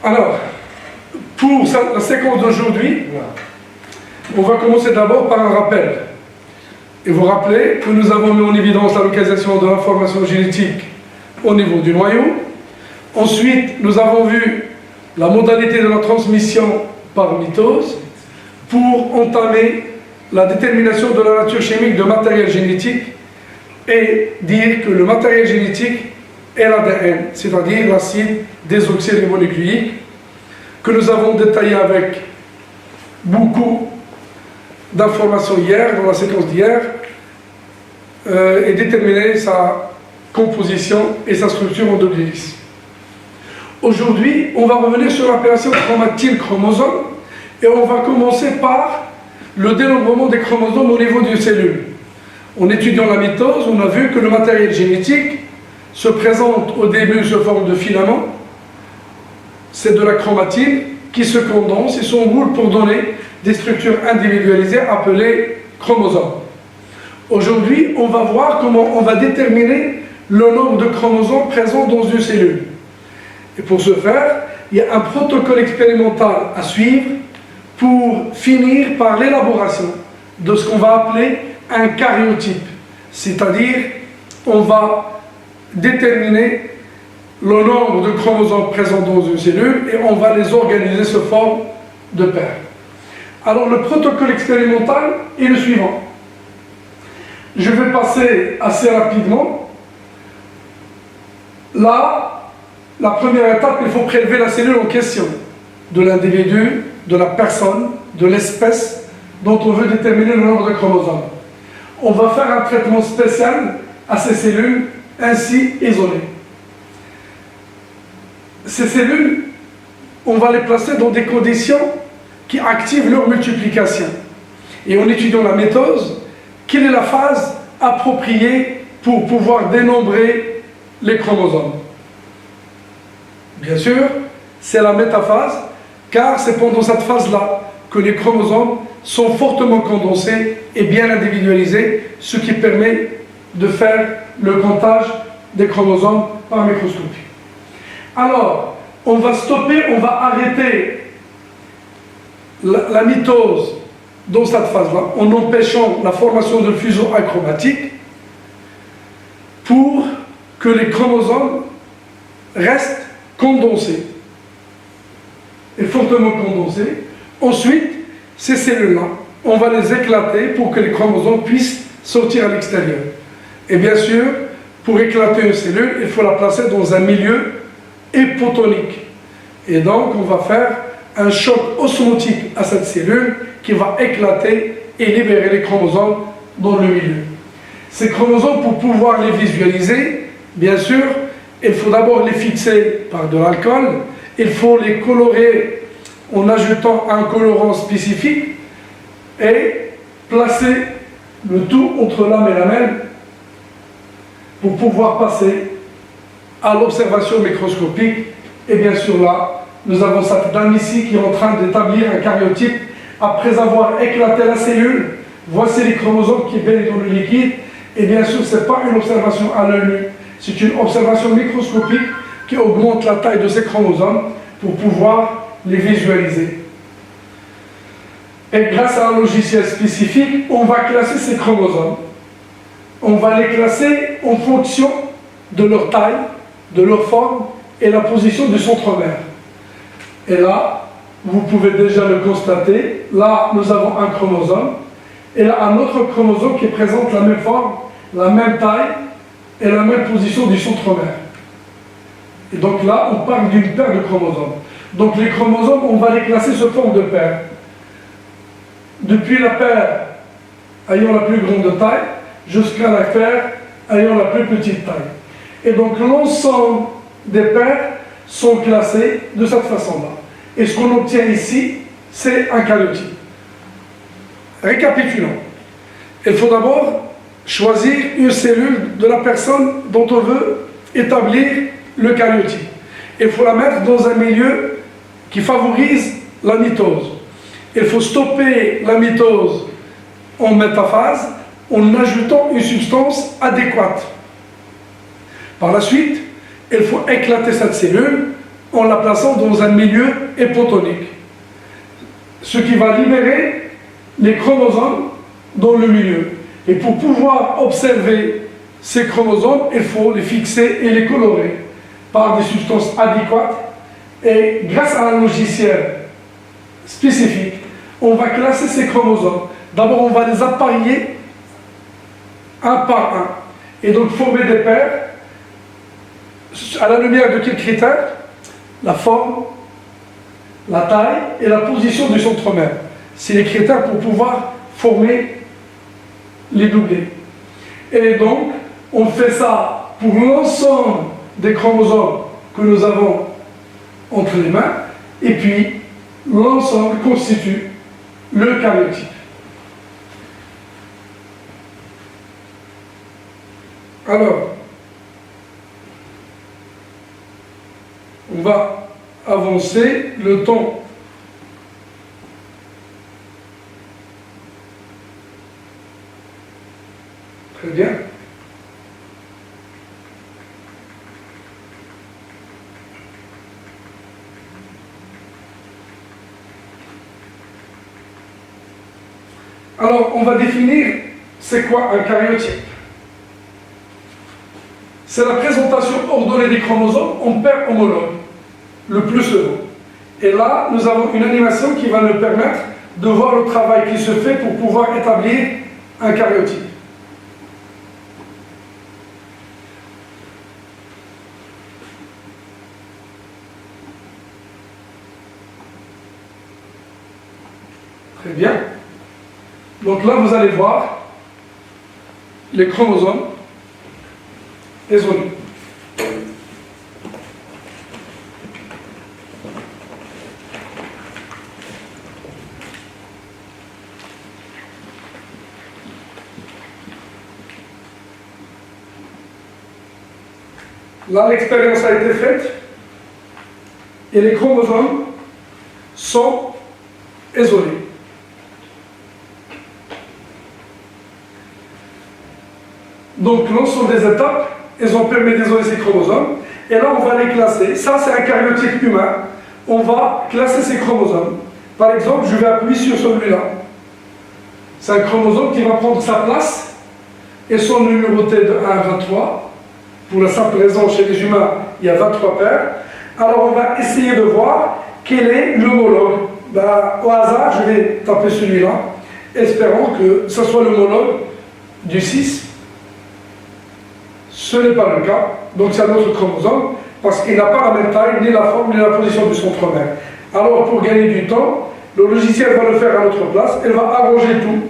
Alors, pour la séquence d'aujourd'hui, on va commencer d'abord par un rappel. Et vous rappelez que nous avons mis en évidence la localisation de l'information génétique au niveau du noyau. Ensuite, nous avons vu la modalité de la transmission par mitose pour entamer la détermination de la nature chimique de matériel génétique et dire que le matériel génétique est l'ADN, c'est-à-dire l'acide désoxyribonucléique, que nous avons détaillé avec beaucoup d'informations hier, dans la séquence d'hier, et déterminer sa composition et sa structure en degrés lisse. Aujourd'hui, on va revenir sur l'appellation chromatine-chromosome et on va commencer par le dénombrement des chromosomes au niveau d'une cellule. En étudiant la mitose, on a vu que le matériel génétique se présente au début sous forme de filament. C'est de la chromatine qui se condense et s'enroule pour donner des structures individualisées appelées chromosomes. Aujourd'hui, on va voir comment on va déterminer le nombre de chromosomes présents dans une cellule. Et pour ce faire, il y a un protocole expérimental à suivre pour finir par l'élaboration de ce qu'on va appeler un karyotype. C'est-à-dire, on va déterminer le nombre de chromosomes présents dans une cellule et on va les organiser sous forme de paires. Alors, le protocole expérimental est le suivant. Je vais passer assez rapidement. Là, la première étape, il faut prélever la cellule en question, de l'individu, de la personne, de l'espèce dont on veut déterminer le nombre de chromosomes. On va faire un traitement spécial à ces cellules ainsi isolées. Ces cellules, on va les placer dans des conditions qui activent leur multiplication. Et en étudiant la mitose, quelle est la phase appropriée pour pouvoir dénombrer les chromosomes? Bien sûr, c'est la métaphase, car c'est pendant cette phase-là que les chromosomes sont fortement condensés et bien individualisés, ce qui permet de faire le comptage des chromosomes par microscopie. Alors, on va stopper, on va arrêter la mitose dans cette phase-là, en empêchant la formation de fuseaux achromatiques pour que les chromosomes restent condensés et fortement condensés. Ensuite, ces cellules-là, on va les éclater pour que les chromosomes puissent sortir à l'extérieur. Et bien sûr, pour éclater une cellule, il faut la placer dans un milieu hypotonique. Et donc, on va faire un choc osmotique à cette cellule qui va éclater et libérer les chromosomes dans le milieu. Ces chromosomes, pour pouvoir les visualiser, bien sûr, il faut d'abord les fixer par de l'alcool, il faut les colorer en ajoutant un colorant spécifique et placer le tout entre l'âme et lamelle pour pouvoir passer à l'observation microscopique. Et bien sûr là, nous avons cette dame ici qui est en train d'établir un karyotype après avoir éclaté la cellule. Voici les chromosomes qui baignent dans le liquide. Et bien sûr, ce n'est pas une observation à l'œil nu, c'est une observation microscopique qui augmente la taille de ces chromosomes pour pouvoir les visualiser. Et grâce à un logiciel spécifique, on va classer ces chromosomes. On va les classer en fonction de leur taille, de leur forme et la position du centromère. Et là, vous pouvez déjà le constater, là nous avons un chromosome, et là un autre chromosome qui présente la même forme, la même taille et la même position du centromère. Et donc là, on parle d'une paire de chromosomes. Donc les chromosomes, on va les classer sous forme de paire. Depuis la paire ayant la plus grande taille, jusqu'à la paire ayant la plus petite taille. Et donc l'ensemble des paires sont classées de cette façon-là. Et ce qu'on obtient ici, c'est un karyotype. Récapitulons. Il faut d'abord choisir une cellule de la personne dont on veut établir le karyotype. Il faut la mettre dans un milieu qui favorise la mitose. Il faut stopper la mitose en métaphase en ajoutant une substance adéquate. Par la suite, il faut éclater cette cellule en la plaçant dans un milieu hypotonique, ce qui va libérer les chromosomes dans le milieu. Et pour pouvoir observer ces chromosomes, il faut les fixer et les colorer par des substances adéquates. Et grâce à un logiciel spécifique, on va classer ces chromosomes. D'abord, on va les appareiller un par un. Et donc former des paires à la lumière de quels critères? La forme, la taille et la position du centromère. C'est les critères pour pouvoir former les doublés. Et donc, on fait ça pour l'ensemble des chromosomes que nous avons entre les mains, et puis l'ensemble constitue le karyotype. Alors, on va avancer le temps. Très bien. Alors, on va définir c'est quoi un karyotype. C'est la présentation ordonnée des chromosomes en paires homologues, le plus souvent. Et là, nous avons une animation qui va nous permettre de voir le travail qui se fait pour pouvoir établir un karyotype. Très bien. Donc là, vous allez voir les chromosomes isolés. Là, l'expérience a été faite et les chromosomes sont isolés. Donc l'ensemble des étapes, elles ont permis d'isoler ces chromosomes. Et là, on va les classer. Ça, c'est un karyotype humain. On va classer ces chromosomes. Par exemple, je vais appuyer sur celui-là. C'est un chromosome qui va prendre sa place et sont numérotés de 1 à 23. Pour la simple raison, chez les humains, il y a 23 paires. Alors, on va essayer de voir quel est l'homologue. Au hasard, je vais taper celui-là, espérant que ce soit l'homologue du 6. Ce n'est pas le cas, donc c'est un autre chromosome, parce qu'il n'a pas la même taille, ni la forme, ni la position du centromère. Alors, pour gagner du temps, le logiciel va le faire à notre place, il va arranger tout,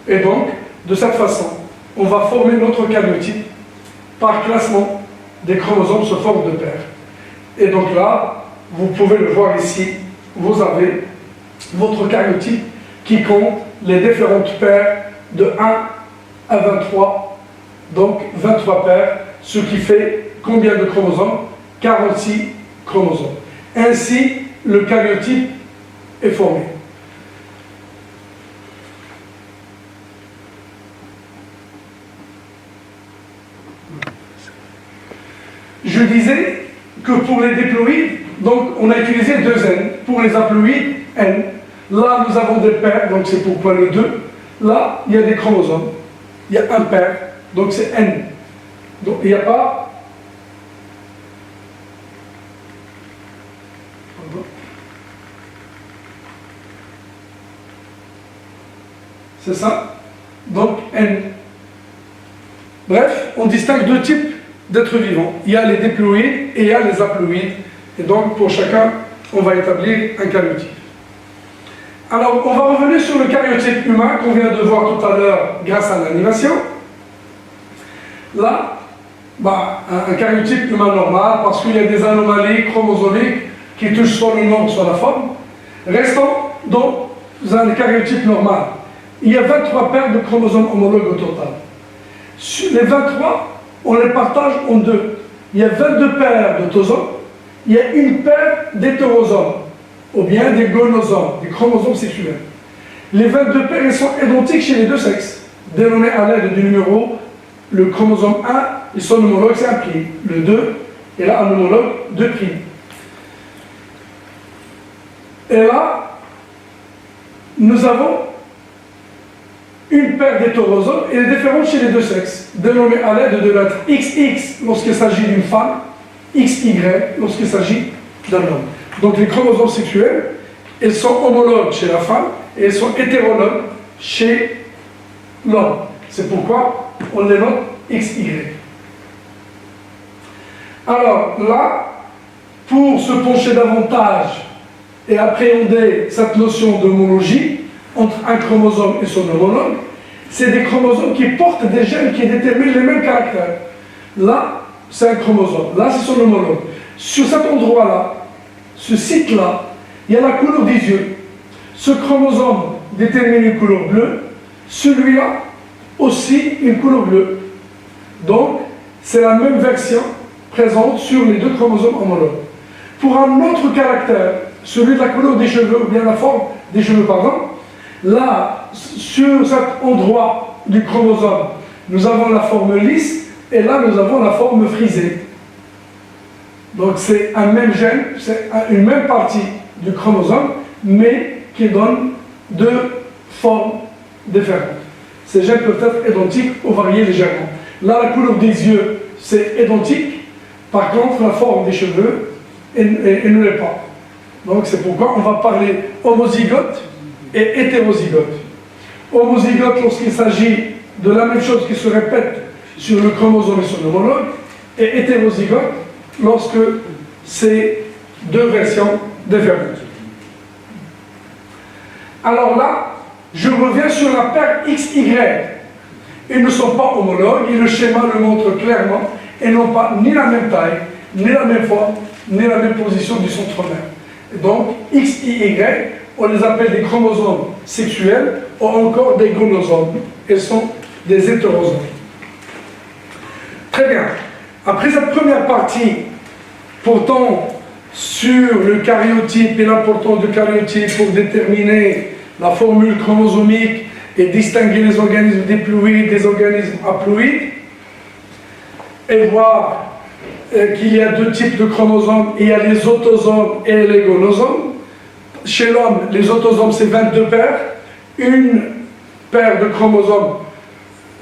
et donc, de cette façon, on va former notre karyotype par classement des chromosomes sous forme de paires. Et donc là, vous pouvez le voir ici, vous avez votre karyotype qui compte les différentes paires de 1 à 23, donc 23 paires, ce qui fait combien de chromosomes? 46 chromosomes. Ainsi, le karyotype est formé. Je disais que pour les diploïdes, donc on a utilisé 2 N. Pour les haploïdes, N. Là, nous avons des paires, donc c'est pourquoi le 2. Là, il y a des chromosomes. Il y a un paire, donc c'est N. Donc il n'y a pas... C'est ça? Donc N. Bref, on distingue 2 types d'êtres vivants. Il y a les diploïdes et il y a les haploïdes. Et donc, pour chacun, on va établir un karyotype. Alors, on va revenir sur le karyotype humain qu'on vient de voir tout à l'heure grâce à l'animation. Là, un karyotype humain normal, parce qu'il y a des anomalies chromosomiques qui touchent soit le nombre, soit la forme. Restons dans un karyotype normal. Il y a 23 paires de chromosomes homologues au total. Sur les 23, on les partage en 2. Il y a 22 paires de tosomes, il y a une paire d'hétérosomes, ou bien des gonosomes, des chromosomes sexuels. Les 22 paires, elles sont identiques chez les 2 sexes, dénommées à l'aide du numéro. Le chromosome 1, ils sont homologues, c'est un pied. Le 2, et là un homologue de prime. Et là, nous avons une paire d'hétérosomes et les différences chez les deux sexes, dénommées à l'aide de lettres XX lorsqu'il s'agit d'une femme, XY lorsqu'il s'agit d'un homme. Donc les chromosomes sexuels, ils sont homologues chez la femme et ils sont hétérologues chez l'homme. C'est pourquoi on les note XY. Alors là, pour se pencher davantage et appréhender cette notion d'homologie entre un chromosome et son homologue, c'est des chromosomes qui portent des gènes qui déterminent les mêmes caractères. Là, c'est un chromosome. Là, c'est son homologue. Sur cet endroit-là, ce site-là, il y a la couleur des yeux. Ce chromosome détermine une couleur bleue, celui-là aussi une couleur bleue. Donc, c'est la même version présente sur les deux chromosomes homologues. Pour un autre caractère, celui de la couleur des cheveux, ou bien la forme des cheveux, pardon, là, sur cet endroit du chromosome, nous avons la forme lisse, et là, nous avons la forme frisée. Donc, c'est un même gène, c'est une même partie du chromosome, mais qui donne deux formes différentes. Ces gènes peuvent être identiques ou varier légèrement. Là, la couleur des yeux, c'est identique. Par contre, la forme des cheveux, elle ne l'est pas. Donc, c'est pourquoi on va parler homozygote et hétérozygote. Homozygote lorsqu'il s'agit de la même chose qui se répète sur le chromosome et son homologue, et hétérozygote lorsque c'est deux versions différentes. Alors là, je reviens sur la paire XY. Ils ne sont pas homologues et le schéma le montre clairement. Ils n'ont pas ni la même taille, ni la même forme, ni la même position du centromère. Donc, X et Y, on les appelle des chromosomes sexuels ou encore des gonosomes. Ils sont des hétérosomes. Très bien. Après cette première partie, portant sur le karyotype et l'importance du karyotype pour déterminer la formule chromosomique et distinguer les organismes diploïdes des organismes haploïdes, et voir qu'il y a deux types de chromosomes, il y a les autosomes et les gonosomes. Chez l'homme, les autosomes, c'est 22 paires. Une paire de chromosomes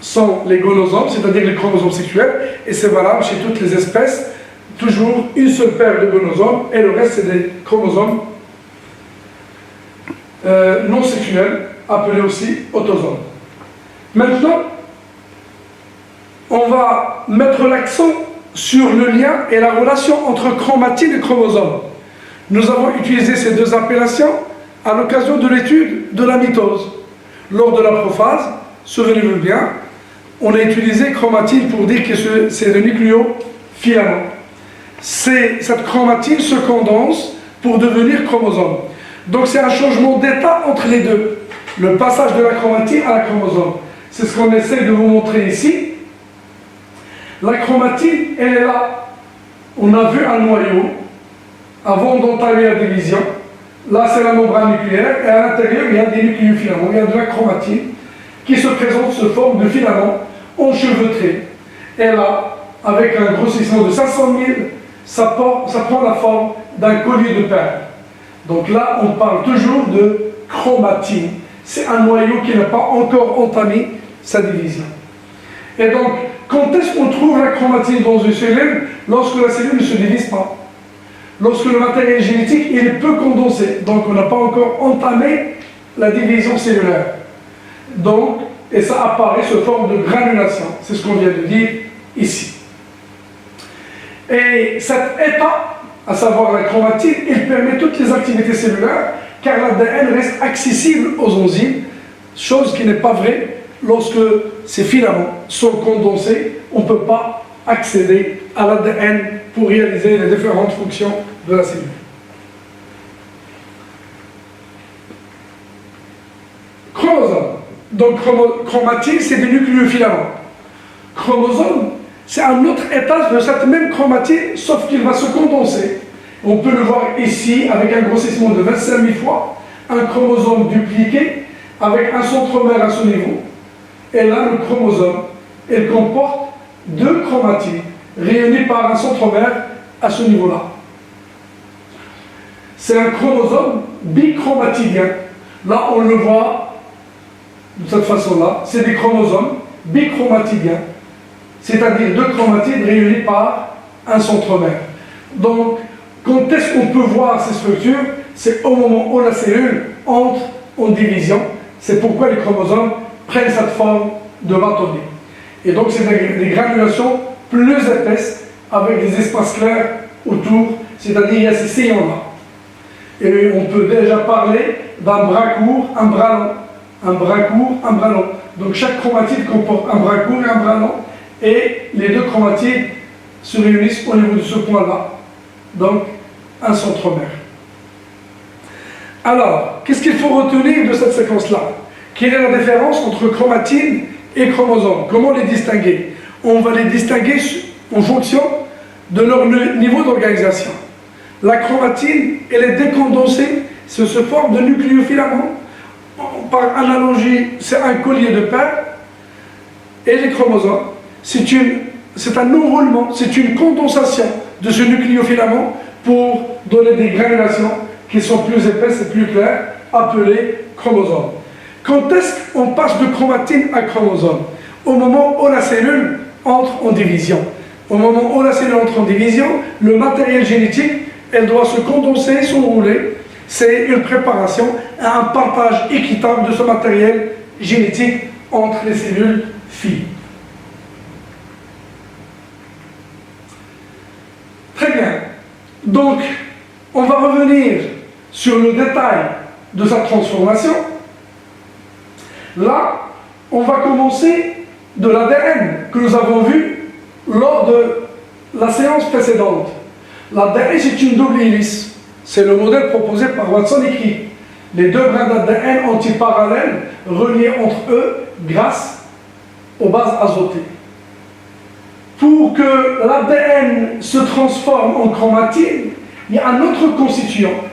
sont les gonosomes, c'est-à-dire les chromosomes sexuels, et c'est valable chez toutes les espèces. Toujours une seule paire de gonosomes, et le reste, c'est des chromosomes non sexuels, appelés aussi autosomes. Maintenant, on va mettre l'accent sur le lien et la relation entre chromatine et chromosome. Nous avons utilisé ces deux appellations à l'occasion de l'étude de la mitose. Lors de la prophase, souvenez-vous bien, on a utilisé chromatine pour dire que c'est le nucléofilament. Cette chromatine se condense pour devenir chromosome. Donc c'est un changement d'état entre les deux, le passage de la chromatine à la chromosome. C'est ce qu'on essaie de vous montrer ici. La chromatine, elle est là. On a vu un noyau avant d'entamer la division. Là, c'est la membrane nucléaire, et à l'intérieur, il y a des nucléofilaments, il y a de la chromatine qui se présente sous forme de filaments enchevêtrés. Et là, avec un grossissement de 500 000, ça prend la forme d'un collier de perles. Donc là, on parle toujours de chromatine. C'est un noyau qui n'a pas encore entamé sa division. Et donc, quand est-ce qu'on trouve la chromatine dans une cellule? Lorsque la cellule ne se divise pas. Lorsque le matériel génétique il est peu condensé. Donc, on n'a pas encore entamé la division cellulaire. Donc, et ça apparaît sous forme de granulation. C'est ce qu'on vient de dire ici. Et cet état, à savoir la chromatine, il permet toutes les activités cellulaires, car l'ADN reste accessible aux enzymes, chose qui n'est pas vraie lorsque ces filaments sont condensés. On ne peut pas accéder à l'ADN pour réaliser les différentes fonctions de la cellule. Chromosome. Donc chromatine, c'est des nucléofilaments. Chromosome, c'est un autre étage de cette même chromatine, sauf qu'il va se condenser. On peut le voir ici avec un grossissement de 25 000 fois, un chromosome dupliqué avec un centromère à son niveau. Et là, le chromosome, il comporte deux chromatines réunies par un centromère à ce niveau-là. C'est un chromosome bichromatidien. Là, on le voit de cette façon-là. C'est des chromosomes bichromatidiens, c'est-à-dire deux chromatides réunis par un centromère. Donc, quand est-ce qu'on peut voir ces structures? C'est au moment où la cellule entre en division. C'est pourquoi les chromosomes prennent cette forme de bâtonnet. Et donc, c'est des granulations plus épaisses avec des espaces clairs autour, c'est-à-dire il y a ces sillons-là. Et on peut déjà parler d'un bras court, un bras long. Un bras court, un bras long. Donc chaque chromatide comporte un bras court et un bras long. Et les deux chromatides se réunissent au niveau de ce point-là. Donc un centromère. Alors, qu'est-ce qu'il faut retenir de cette séquence-là? Quelle est la différence entre chromatine et chromosome? Comment les distinguer? On va les distinguer en fonction de leur niveau d'organisation. La chromatine, elle est décondensée, c'est ce forme de nucléofilaments. Par analogie, c'est un collier de perles. Et les chromosomes, c'est un enroulement, c'est une condensation de ce nucléofilament pour donner des granulations qui sont plus épaisses et plus claires, appelées chromosomes. Quand est-ce qu'on passe de chromatine à chromosome? Au moment où la cellule entre en division. Au moment où la cellule entre en division, le matériel génétique, elle doit se condenser, s'enrouler. C'est une préparation à un partage équitable de ce matériel génétique entre les cellules filles. Très bien. Donc, on va revenir sur le détail de sa transformation. Là, on va commencer de l'ADN que nous avons vu lors de la séance précédente. L'ADN, c'est une double hélice. C'est le modèle proposé par Watson et Crick. Les deux brins d'ADN antiparallèles reliés entre eux grâce aux bases azotées. Pour que l'ADN se transforme en chromatine, il y a un autre constituant.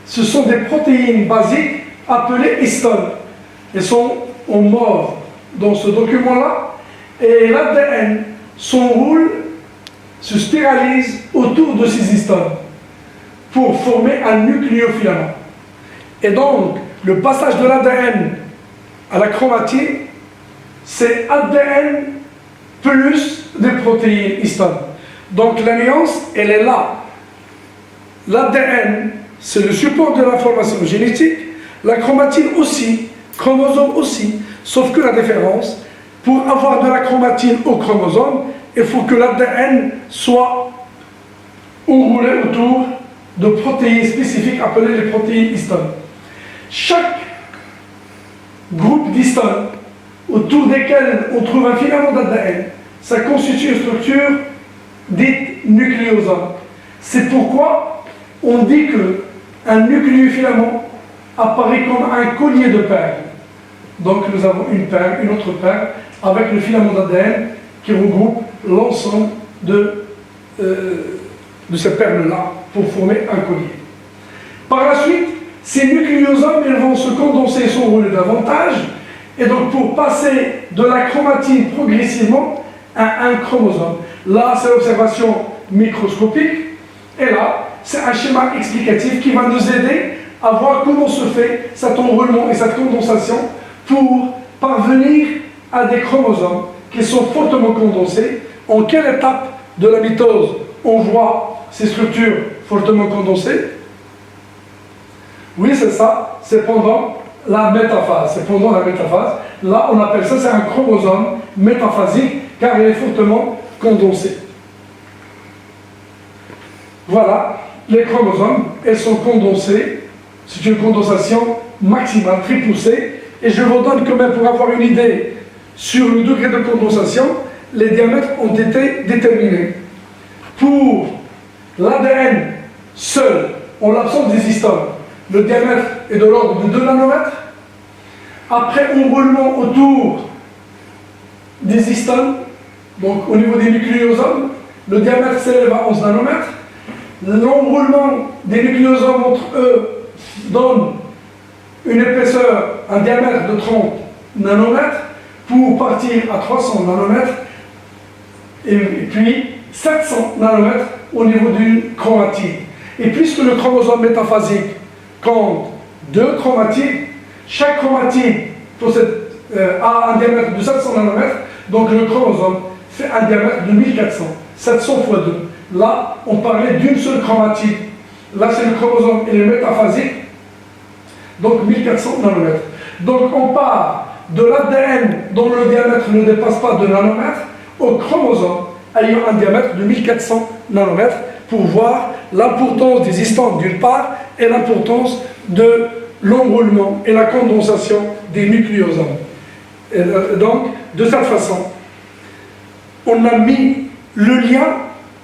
Ce sont des protéines basiques appelées histones. Elles sont en mauve dans ce document-là. Et l'ADN s'enroule, se spiralise autour de ces histones pour former un nucléofilament. Et donc, le passage de l'ADN à la chromatine, c'est ADN plus des protéines histones. Donc la nuance, elle est là. L'ADN, c'est le support de l'information génétique, la chromatine aussi, chromosome aussi, sauf que la différence, pour avoir de la chromatine au chromosome, il faut que l'ADN soit enroulé autour de protéines spécifiques appelées les protéines histones. Chaque groupe d'histones autour desquels on trouve un filament d'ADN, ça constitue une structure dite nucléosome. C'est pourquoi on dit qu'un nucléofilament apparaît comme un collier de perles. Donc nous avons une perle, une autre perle, avec le filament d'ADN qui regroupe l'ensemble de ces perles-là pour former un collier. Par la suite, ces nucléosomes, ils vont se condenser et s'enrouler davantage, et donc pour passer de la chromatine progressivement à un chromosome. Là, c'est l'observation microscopique, et là, c'est un schéma explicatif qui va nous aider à voir comment se fait cet enroulement et cette condensation pour parvenir à des chromosomes qui sont fortement condensés. En quelle étape de la mitose on voit ces structures fortement condensées? Oui, c'est ça, c'est pendant la métaphase. C'est pendant la métaphase. Là, on appelle ça, c'est un chromosome métaphasique, car il est fortement condensé. Voilà, les chromosomes, elles sont condensées. C'est une condensation maximale, très poussée. Et je vous donne quand même, pour avoir une idée sur le degré de condensation, les diamètres ont été déterminés. Pour l'ADN seul, en l'absence des histones, le diamètre est de l'ordre de 2 nanomètres. Après enroulement autour des histones, donc au niveau des nucléosomes, le diamètre s'élève à 11 nanomètres. L'enroulement des nucléosomes entre eux donne une épaisseur, un diamètre de 30 nanomètres pour partir à 300 nanomètres et puis 700 nanomètres au niveau d'une chromatide. Et puisque le chromosome métaphasique compte 2 chromatides, chaque chromatide a un diamètre de 700 nanomètres, donc le chromosome fait un diamètre de 1400, 700 fois 2. Là, on parlait d'une seule chromatide. Là, c'est le chromosome et le métaphasique, donc 1400 nanomètres. Donc, on part de l'ADN dont le diamètre ne dépasse pas 2 nanomètres au chromosome ayant un diamètre de 1400 nanomètres pour voir l'importance des histones d'une part et l'importance de l'enroulement et la condensation des nucléosomes. Et donc, de cette façon, on a mis le lien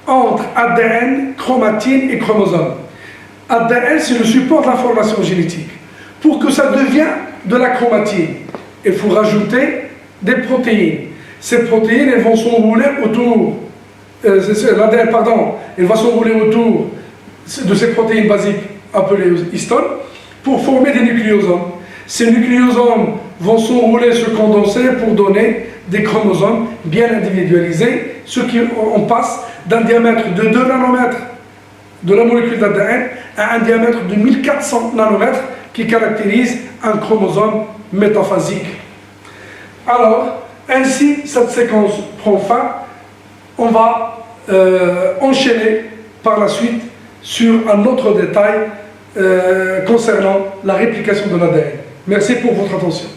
entre ADN, chromatine et chromosome. ADN, c'est le support de l'information génétique. Pour que ça devienne de la chromatine, il faut rajouter des protéines. Ces protéines, elles vont s'enrouler autour, l'ADN, pardon, elle va s'enrouler autour de ces protéines basiques appelées histones pour former des nucléosomes. Ces nucléosomes vont s'enrouler, se condenser pour donner des chromosomes bien individualisés, ce qui on passe d'un diamètre de 2 nanomètres de la molécule d'ADN à un diamètre de 1400 nanomètres qui caractérise un chromosome métaphasique. Alors, ainsi, cette séquence prend fin. On va enchaîner par la suite sur un autre détail concernant la réplication de l'ADN. Merci pour votre attention.